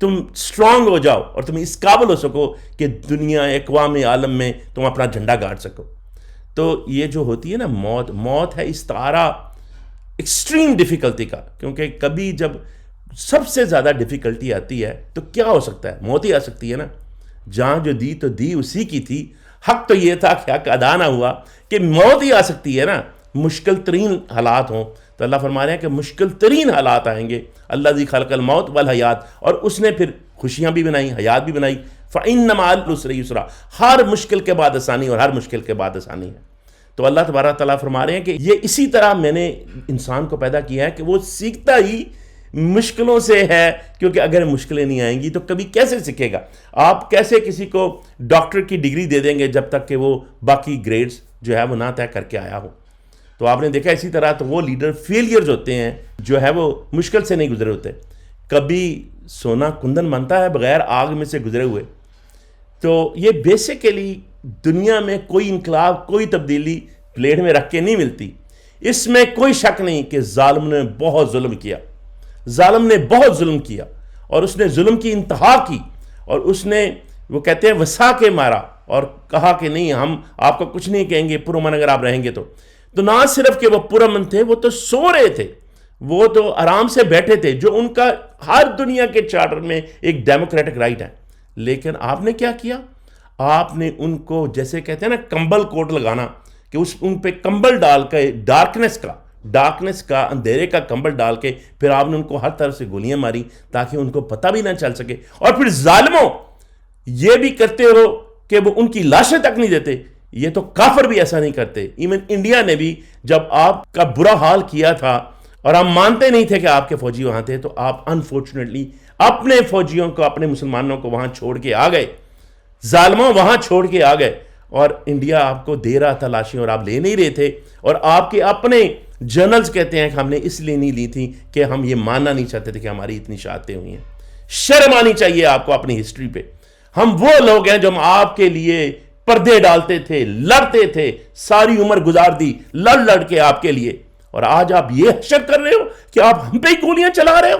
تم سٹرانگ ہو جاؤ اور تم اس قابل ہو سکو کہ دنیا اقوام عالم میں تم اپنا جھنڈا گاڑ سکو. تو یہ جو ہوتی ہے نا موت ہے استعارہ ایکسٹریم ڈیفیکلٹی کا. کیونکہ کبھی جب سب سے زیادہ ڈیفیکلٹی آتی ہے تو کیا ہو سکتا ہے؟ موت ہی آ سکتی ہے نا. جہاں جو دی تو دی اسی کی تھی. حق تو یہ تھا کہ حق ادا نہ ہوا کہ موت ہی آ سکتی ہے نا. مشکل ترین حالات ہوں تو اللہ فرما رہے ہیں کہ مشکل ترین حالات آئیں گے. اللہ ذی خلق الموت والحیات، اور اس نے پھر خوشیاں بھی بنائی، حیات بھی بنائی. فَإِنَّ مَعَ الْعُسْرِ يُسْرًا، ہر مشکل کے بعد آسانی اور ہر مشکل کے بعد آسانی ہے. تو اللہ تبارک تعالیٰ فرما رہے ہیں کہ یہ اسی طرح میں نے انسان کو پیدا کیا ہے کہ وہ سیکھتا ہی مشکلوں سے ہے. کیونکہ اگر مشکلیں نہیں آئیں گی تو کبھی کیسے سیکھے گا؟ آپ کیسے کسی کو ڈاکٹر کی ڈگری دے دیں گے جب تک کہ وہ باقی گریڈز جو ہے وہ نہ طے کر کے آیا ہو؟ تو آپ نے دیکھا اسی طرح تو وہ لیڈر فیلئرز ہوتے ہیں جو ہے وہ مشکل سے نہیں گزرے ہوتے. کبھی سونا کندن بنتا ہے بغیر آگ میں سے گزرے ہوئے. تو یہ بیسیکلی دنیا میں کوئی انقلاب، کوئی تبدیلی پلیٹ میں رکھ کے نہیں ملتی. اس میں کوئی شک نہیں کہ ظالم نے بہت ظلم کیا. ظالم نے بہت ظلم کیا اور اس نے ظلم کی انتہا کی، اور اس نے وہ کہتے ہیں وسا کے مارا اور کہا کہ نہیں ہم آپ کو کچھ نہیں کہیں گے پرامن اگر آپ رہیں گے تو نہ صرف کہ وہ پرامن تھے، وہ تو سو رہے تھے، وہ تو آرام سے بیٹھے تھے، جو ان کا ہر دنیا کے چارٹر میں ایک ڈیموکریٹک رائٹ ہے. لیکن آپ نے کیا کیا؟ آپ نے ان کو جیسے کہتے ہیں نا کمبل کوٹ لگانا، کہ ان پہ کمبل ڈال کے ڈارکنس کا اندھیرے کا کمبل ڈال کے پھر آپ نے ان کو ہر طرف سے گولیاں ماری تاکہ ان کو پتہ بھی نہ چل سکے. اور پھر ظالموں یہ بھی کرتے ہو کہ وہ ان کی لاشیں تک نہیں دیتے. یہ تو کافر بھی ایسا نہیں کرتے. ایون انڈیا نے بھی جب آپ کا برا حال کیا تھا اور ہم مانتے نہیں تھے کہ آپ کے فوجی وہاں تھے، تو آپ انفارچونیٹلی اپنے فوجیوں کو، اپنے مسلمانوں کو وہاں چھوڑ کے آ گئے. ظالموں وہاں چھوڑ کے آ گئے اور انڈیا آپ کو دے رہا تھا لاشیں اور آپ لے نہیں رہے تھے. اور آپ کے اپنے جنرلز کہتے ہیں کہ ہم نے اس لیے نہیں لی تھی کہ ہم یہ ماننا نہیں چاہتے تھے کہ ہماری اتنی شہادتیں ہوئی ہیں. شرم آنی چاہیے آپ کو اپنی ہسٹری پہ. ہم وہ لوگ ہیں جو ہم آپ کے لیے پردے ڈالتے تھے، لڑتے تھے، ساری عمر گزار دی لڑ کے آپ کے لیے، اور آج آپ یہ حشر کر رہے ہو کہ آپ ہم پہ ہی گولیاں چلا رہے ہو،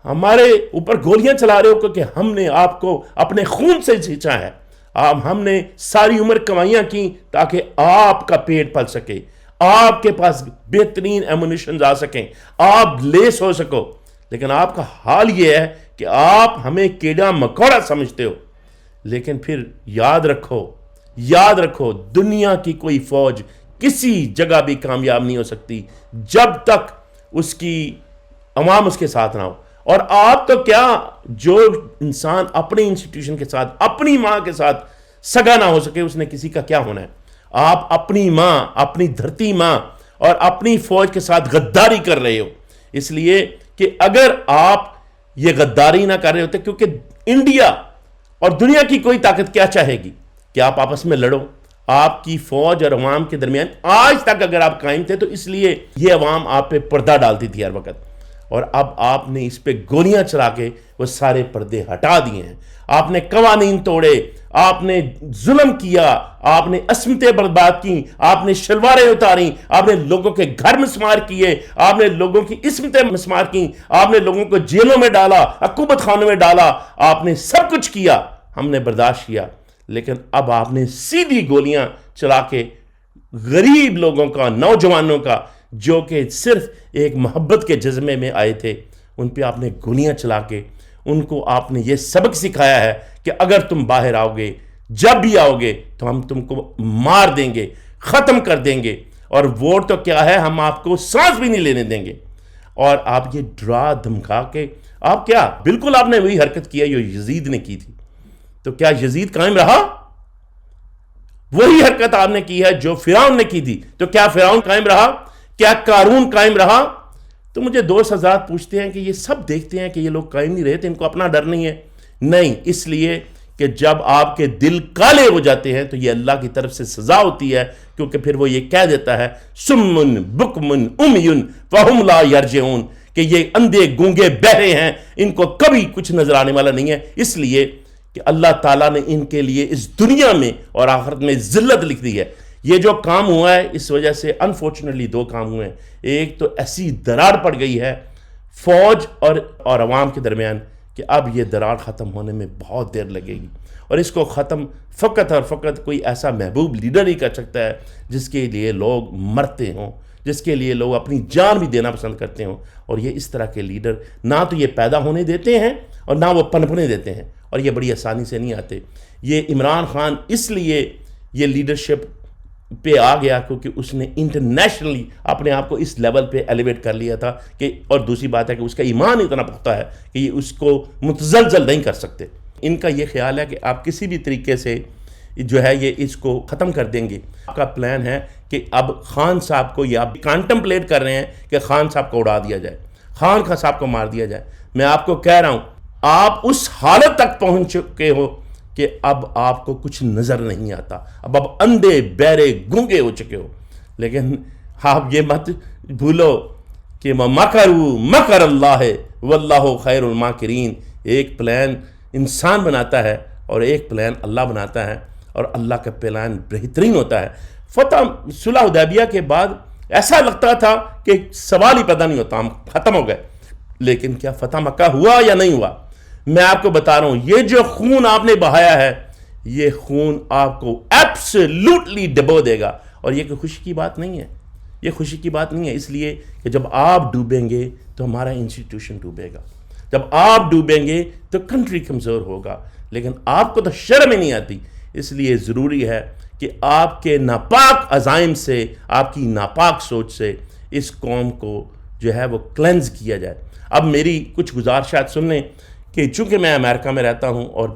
ہمارے اوپر گولیاں چلا رہے ہو کیونکہ ہم نے آپ کو اپنے خون سے سینچا ہے. ہم نے ساری عمر کمائیاں کی تاکہ آپ کا پیٹ پل سکے، آپ کے پاس بہترین ایمونیشنز آ سکیں، آپ لیس ہو سکو. لیکن آپ کا حال یہ ہے کہ آپ ہمیں کیڑا مکوڑا سمجھتے ہو. لیکن پھر یاد رکھو دنیا کی کوئی فوج کسی جگہ بھی کامیاب نہیں ہو سکتی جب تک اس کی عوام اس کے ساتھ نہ ہو. اور آپ تو کیا، جو انسان اپنی انسٹیٹیوشن کے ساتھ، اپنی ماں کے ساتھ سگا نہ ہو سکے، اس نے کسی کا کیا ہونا ہے؟ آپ اپنی ماں، اپنی دھرتی ماں اور اپنی فوج کے ساتھ غداری کر رہے ہو. اس لیے کہ اگر آپ یہ غداری نہ کر رہے ہوتے، کیونکہ انڈیا اور دنیا کی کوئی طاقت کیا چاہے گی کہ آپ آپس میں لڑو. آپ کی فوج اور عوام کے درمیان آج تک اگر آپ قائم تھے تو اس لیے یہ عوام آپ پہ پردہ ڈالتی تھی ہر وقت، اور اب آپ نے اس پہ گولیاں چلا کے وہ سارے پردے ہٹا دیے ہیں. آپ نے قوانین توڑے، آپ نے ظلم کیا، آپ نے عصمتیں برباد کی، آپ نے شلواریں اتاری، آپ نے لوگوں کے گھر مسمار کیے، آپ نے لوگوں کی عصمتیں مسمار کی، آپ نے لوگوں کو جیلوں میں ڈالا، عقوبت خانوں میں ڈالا، آپ نے سب کچھ کیا، ہم نے برداشت کیا. لیکن اب آپ نے سیدھی گولیاں چلا کے غریب لوگوں کا، نوجوانوں کا، جو کہ صرف ایک محبت کے جذبے میں آئے تھے، ان پہ آپ نے گولیاں چلا کے ان کو آپ نے یہ سبق سکھایا ہے کہ اگر تم باہر آؤ گے، جب بھی آؤ گے تو ہم تم کو مار دیں گے، ختم کر دیں گے، اور ووٹ تو کیا ہے، ہم آپ کو سانس بھی نہیں لینے دیں گے. اور آپ یہ ڈرا دھمکا کے آپ کیا، بالکل آپ نے وہی حرکت کیا جو یزید نے کی تھی. تو کیا یزید قائم رہا؟ وہی حرکت آپ نے کی ہے جو فرعون نے کی تھی. تو کیا فرعون قائم رہا؟ کیا قارون قائم رہا؟ تو مجھے دوست حضرات پوچھتے ہیں کہ یہ سب دیکھتے ہیں کہ یہ لوگ قائم نہیں رہے تھے، ان کو اپنا ڈر نہیں ہے. نہیں، اس لیے کہ جب آپ کے دل کالے ہو جاتے ہیں تو یہ اللہ کی طرف سے سزا ہوتی ہے، کیونکہ پھر وہ یہ کہہ دیتا ہے سمن بکمن امیون فہم لا یرجعون، کہ یہ اندھے گونگے بہرے ہیں، ان کو کبھی کچھ نظر آنے والا نہیں ہے. اس لیے کہ اللہ تعالیٰ نے ان کے لیے اس دنیا میں اور آخرت میں ذلت لکھ دی ہے. یہ جو کام ہوا ہے اس وجہ سے انفارچونیٹلی دو کام ہوئے ہیں. ایک تو ایسی دراڑ پڑ گئی ہے فوج اور عوام کے درمیان کہ اب یہ دراڑ ختم ہونے میں بہت دیر لگے گی، اور اس کو ختم فقط اور فقط کوئی ایسا محبوب لیڈر ہی کر سکتا ہے جس کے لیے لوگ مرتے ہوں، جس کے لیے لوگ اپنی جان بھی دینا پسند کرتے ہوں. اور یہ اس طرح کے لیڈر نہ تو یہ پیدا ہونے دیتے ہیں اور نہ وہ پنپنے دیتے ہیں، اور یہ بڑی آسانی سے نہیں آتے. یہ عمران خان اس لیے یہ لیڈرشپ پہ آ گیا کیونکہ اس نے انٹرنیشنلی اپنے آپ کو اس لیول پہ ایلیویٹ کر لیا تھا کہ، اور دوسری بات ہے کہ اس کا ایمان اتنا پختہ ہے کہ یہ اس کو متزلزل نہیں کر سکتے. ان کا یہ خیال ہے کہ آپ کسی بھی طریقے سے جو ہے یہ اس کو ختم کر دیں گے. آپ کا پلان ہے کہ اب خان صاحب کو، یہ آپ کانٹمپلیٹ کر رہے ہیں کہ خان صاحب کو اڑا دیا جائے، خان صاحب کو مار دیا جائے. میں آپ کو کہہ رہا ہوں آپ اس حالت تک پہنچ چکے ہو کہ اب آپ کو کچھ نظر نہیں آتا، اب اندھے بہرے گونگے ہو چکے ہو. لیکن آپ یہ مت بھولو کہ مَكَرُوا مَكَرَ اللَّهِ وَاللَّهُ خَيْرُ الْمَاكِرِينَ. ایک پلان انسان بناتا ہے اور ایک پلان اللہ بناتا ہے، اور اللہ کا پلان بہترین ہوتا ہے. فتح صلح حدیبیہ کے بعد ایسا لگتا تھا کہ سوال ہی پیدا نہیں ہوتا، ہم ختم ہو گئے. لیکن کیا فتح مکہ ہوا یا نہیں ہوا؟ میں آپ کو بتا رہا ہوں، یہ جو خون آپ نے بہایا ہے یہ خون آپ کو ایبسلیوٹلی ڈبو دے گا. اور یہ کوئی خوشی کی بات نہیں ہے، یہ خوشی کی بات نہیں ہے، اس لیے کہ جب آپ ڈوبیں گے تو ہمارا انسٹیٹیوشن ڈوبے گا، جب آپ ڈوبیں گے تو کنٹری کمزور ہوگا. لیکن آپ کو تو شرم ہی نہیں آتی. اس لیے ضروری ہے کہ آپ کے ناپاک عزائم سے، آپ کی ناپاک سوچ سے اس قوم کو جو ہے وہ کلینز کیا جائے. اب میری کچھ گزارشات سن لیں کہ چونکہ میں امریکہ میں رہتا ہوں اور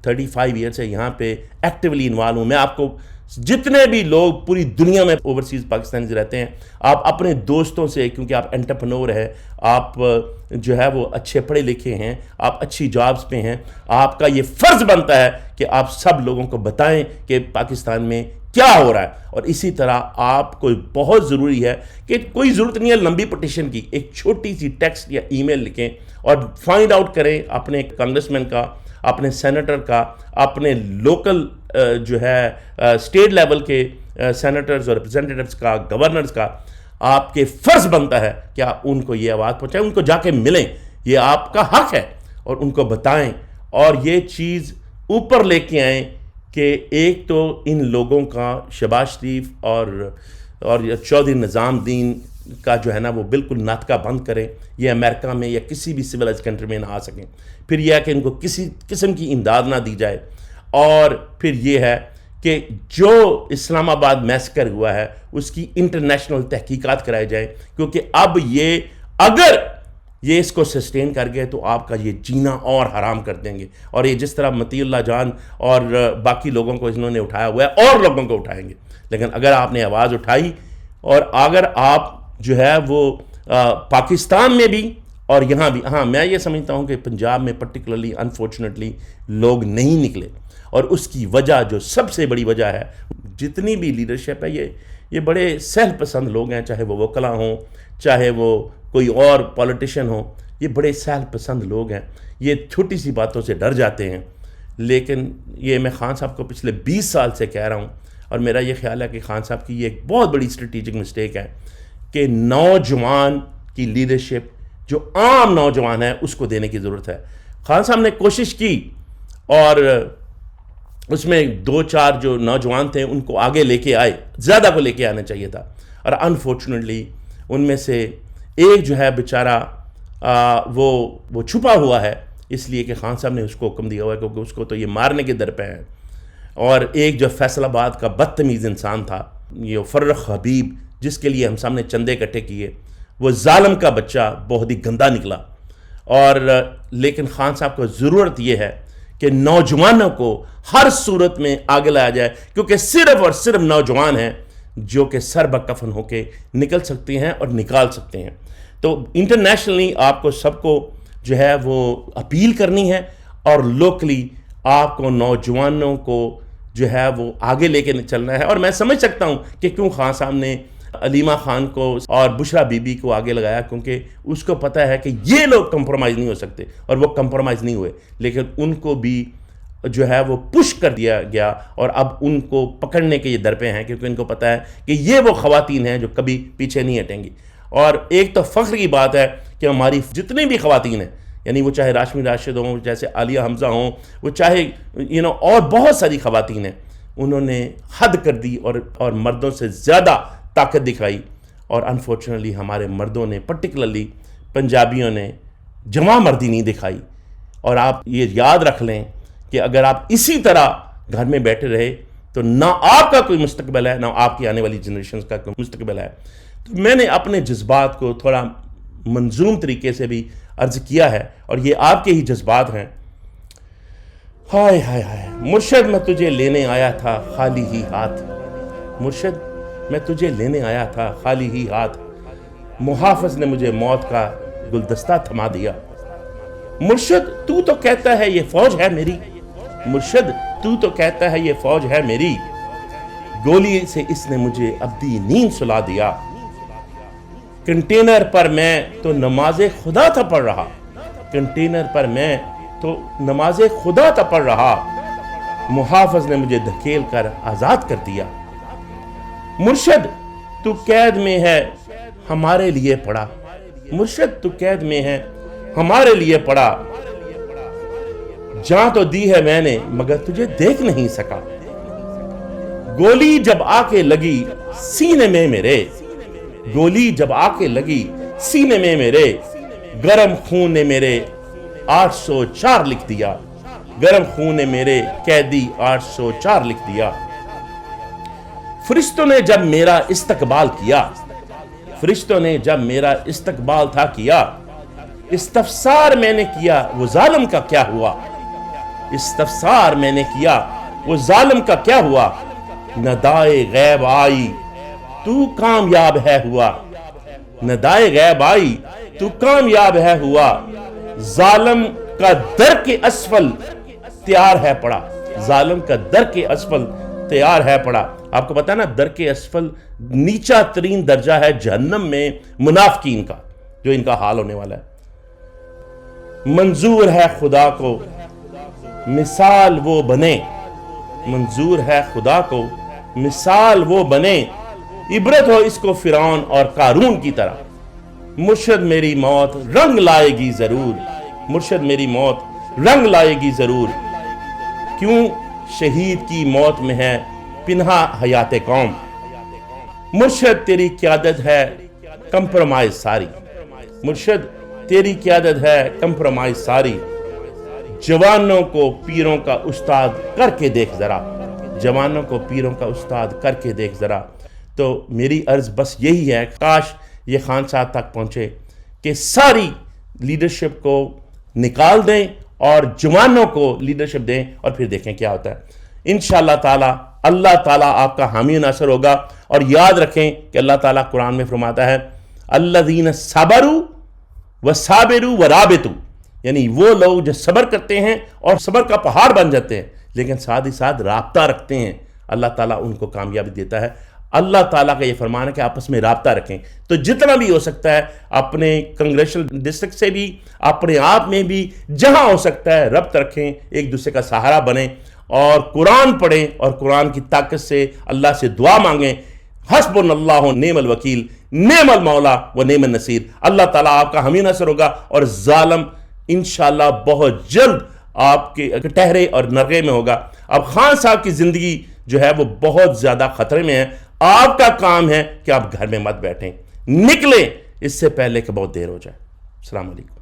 35 ایئر سے یہاں پہ ایکٹیولی انوالو ہوں، میں آپ کو جتنے بھی لوگ پوری دنیا میں اوورسیز پاکستانی رہتے ہیں، آپ اپنے دوستوں سے، کیونکہ آپ انٹرپرنور ہیں، آپ جو ہے وہ اچھے پڑھے لکھے ہیں، آپ اچھی جابز پہ ہیں، آپ کا یہ فرض بنتا ہے کہ آپ سب لوگوں کو بتائیں کہ پاکستان میں کیا ہو رہا ہے. اور اسی طرح آپ کو بہت ضروری ہے کہ کوئی ضرورت نہیں ہے لمبی پٹیشن کی، ایک چھوٹی سی ٹیکسٹ یا ای میل لکھیں اور فائنڈ آؤٹ کریں اپنے کانگریس مین کا، اپنے سینیٹر کا، اپنے لوکل جو ہے اسٹیٹ لیول کے سینیٹرز اور ریپرزینٹیٹیوز کا، گورنرز کا. آپ کے فرض بنتا ہے کہ آپ ان کو یہ آواز پہنچائیں، ان کو جا کے ملیں، یہ آپ کا حق ہے، اور ان کو بتائیں اور یہ چیز اوپر لے کے آئیں کہ ایک تو ان لوگوں کا شہباز شریف اور چودھری نظام الدین کا جو ہے نا وہ بالکل ناطقہ بند کریں، یہ امریکہ میں یا کسی بھی سویلائز کنٹری میں نہ آ سکیں. پھر یہ ہے کہ ان کو کسی قسم کی امداد نہ دی جائے. اور پھر یہ ہے کہ جو اسلام آباد میسکر ہوا ہے اس کی انٹرنیشنل تحقیقات کرائی جائیں، کیونکہ اب یہ اگر یہ اس کو سسٹین کر گئے تو آپ کا یہ جینا اور حرام کر دیں گے. اور یہ جس طرح مطیع اللہ جان اور باقی لوگوں کو انہوں نے اٹھایا ہوا ہے اور لوگوں کو اٹھائیں گے. لیکن اگر آپ نے آواز اٹھائی اور اگر آپ جو ہے وہ پاکستان میں بھی اور یہاں بھی، ہاں میں یہ سمجھتا ہوں کہ پنجاب میں پرٹیکولرلی انفارچونیٹلی لوگ نہیں نکلے، اور اس کی وجہ جو سب سے بڑی وجہ ہے، جتنی بھی لیڈرشپ ہے یہ بڑے سہل پسند لوگ ہیں، چاہے وہ وکلا ہوں، چاہے وہ کوئی اور پولیٹیشین ہوں، یہ بڑے سہل پسند لوگ ہیں، یہ چھوٹی سی باتوں سے ڈر جاتے ہیں. لیکن یہ میں خان صاحب کو پچھلے 20 سال سے کہہ رہا ہوں، اور میرا یہ خیال ہے کہ خان صاحب کی یہ ایک بہت بڑی اسٹریٹجک مسٹیک ہے کہ نوجوان کی لیڈرشپ جو عام نوجوان ہے اس کو دینے کی ضرورت ہے. خان صاحب نے کوشش کی اور اس میں 2-4 جو نوجوان تھے ان کو آگے لے کے آئے، زیادہ کو لے کے آنا چاہیے تھا، اور انفارچونیٹلی ان میں سے ایک جو ہے بیچارہ وہ چھپا ہوا ہے، اس لیے کہ خان صاحب نے اس کو حکم دیا ہوا ہے کیونکہ اس کو تو یہ مارنے کے در پہ ہیں. اور ایک جو فیصل آباد کا بدتمیز انسان تھا، یہ فرخ حبیب، جس کے لیے ہم سب نے چندے اکٹھے کیے، وہ ظالم کا بچہ بہت ہی گندا نکلا. اور لیکن خان صاحب کو ضرورت یہ ہے کہ نوجوانوں کو ہر صورت میں آگے لایا جائے، کیونکہ صرف اور صرف نوجوان ہیں جو کہ سر بکفن ہو کے نکل سکتے ہیں اور نکال سکتے ہیں. تو انٹرنیشنلی آپ کو سب کو جو ہے وہ اپیل کرنی ہے، اور لوکلی آپ کو نوجوانوں کو جو ہے وہ آگے لے کے چلنا ہے. اور میں سمجھ سکتا ہوں کہ کیوں خان صاحب نے علیمہ خان کو اور بشرا بی بی کو آگے لگایا، کیونکہ اس کو پتہ ہے کہ یہ لوگ کمپرومائز نہیں ہو سکتے، اور وہ کمپرومائز نہیں ہوئے. لیکن ان کو بھی جو ہے وہ پش کر دیا گیا، اور اب ان کو پکڑنے کے یہ در پہ ہیں، کیونکہ ان کو پتہ ہے کہ یہ وہ خواتین ہیں جو کبھی پیچھے نہیں ہٹیں گی. اور ایک تو فخر کی بات ہے کہ ہماری جتنی بھی خواتین ہیں یعنی وہ چاہے راشمی راشد ہوں، جیسے عالیہ حمزہ ہوں، وہ چاہے اور بہت ساری خواتین ہیں، انہوں نے حد کر دی اور مردوں سے زیادہ طاقت دکھائی. اور انفارچونیٹلی ہمارے مردوں نے، پرٹیکولرلی پنجابیوں نے، جمع مردی نہیں دکھائی. اور آپ یہ یاد رکھ لیں کہ اگر آپ اسی طرح گھر میں بیٹھے رہے تو نہ آپ کا کوئی مستقبل ہے، نہ آپ کی آنے والی جنریشنز کا کوئی مستقبل ہے. تو میں نے اپنے جذبات کو تھوڑا منظوم طریقے سے بھی عرض کیا ہے، اور یہ آپ کے ہی جذبات ہیں. ہائے ہائے ہائے، مرشد میں تجھے لینے آیا تھا خالی ہی ہاتھ، مرشد میں تجھے لینے آیا تھا خالی ہی ہاتھ، محافظ نے مجھے موت کا گلدستہ تھما دیا. مرشد تو تو کہتا ہے یہ فوج ہے میری، مرشد تو تو کہتا ہے یہ فوج ہے میری، گولی سے اس نے مجھے ابدی نیند سلا دیا. کنٹینر پر میں تو نماز خدا تھا پڑھ رہا، کنٹینر پر میں تو نماز خدا تھا پڑھ رہا، محافظ نے مجھے دھکیل کر آزاد کر دیا. مرشد تو قید میں ہے ہمارے لیے پڑا، مرشد تو قید میں ہے ہمارے لیے پڑا، جان تو دی ہے میں نے مگر تجھے دیکھ نہیں سکا. گولی جب آ کے لگی سینے میں میرے، گولی جب آ کے لگی سینے میں میرے، گرم خون نے میرے 804 لکھ دیا، گرم خون نے میرے قیدی 804 لکھ دیا. فرشتوں نے جب میرا استقبال کیا، فرشتوں نے جب میرا استقبال تھا کیا، استفسار میں نے کیا وہ ظالم کا کیا ہوا، استفسار میں نے کیا وہ ظالم کا کیا ہوا. ندائے غیب آئی تو کامیاب ہے ہوا، ندائے غیب آئی تو کامیاب ہے ہوا، ظالم کا در کے اسفل تیار ہے پڑا، ظالم کا در کے اسفل تیار ہے پڑا. آپ کو پتا ہے نا، در کے اسفل نیچا ترین درجہ ہے جہنم میں منافقین کا، جو ان کا حال ہونے والا ہے. منظور ہے خدا کو مثال وہ بنے، منظور ہے خدا کو مثال وہ بنے، عبرت ہو اس کو فرعون اور قارون کی طرح. مرشد میری موت رنگ لائے گی ضرور، مرشد میری موت رنگ لائے گی ضرور. کیوں شہید کی موت میں ہے پنہا حیات قوم، مرشد تیری قیادت ہے کمپرومائز ساری، مرشد تیری قیادت ہے کمپرومائز ساری. جوانوں کو پیروں کا استاد کر کے دیکھ ذرا، جوانوں کو پیروں کا استاد کر کے دیکھ ذرا. تو میری عرض بس یہی ہے، کاش یہ خان صاحب تک پہنچے کہ ساری لیڈرشپ کو نکال دیں اور جوانوں کو لیڈرشپ دیں، اور پھر دیکھیں کیا ہوتا ہے. انشاءاللہ تعالی اللہ تعالیٰ آپ کا حامی ناصر ہوگا. اور یاد رکھیں کہ اللہ تعالیٰ قرآن میں فرماتا ہے الذین صبروا وصابروا ورابطوا، یعنی وہ لوگ جو صبر کرتے ہیں اور صبر کا پہاڑ بن جاتے ہیں، لیکن ساتھ ہی ساتھ رابطہ رکھتے ہیں، اللہ تعالیٰ ان کو کامیابی دیتا ہے. اللہ تعالیٰ کا یہ فرمان ہے کہ آپس میں رابطہ رکھیں. تو جتنا بھی ہو سکتا ہے اپنے کنگریشنل ڈسٹرکٹ سے بھی، اپنے آپ میں بھی، جہاں ہو سکتا ہے ربط رکھیں، ایک دوسرے کا سہارا بنیں، اور قرآن پڑھیں اور قرآن کی طاقت سے اللہ سے دعا مانگیں. حسبنا اللہ و نعم الوکیل، نعم المولا و نعم النصیر. اللہ تعالیٰ آپ کا حامی ناصر ہوگا، اور ظالم انشاءاللہ بہت جلد آپ کے ٹہرے اور نرغے میں ہوگا. اب خان صاحب کی زندگی جو ہے وہ بہت زیادہ خطرے میں ہے. آپ کا کام ہے کہ آپ گھر میں مت بیٹھیں، نکلیں اس سے پہلے کہ بہت دیر ہو جائے. السلام علیکم.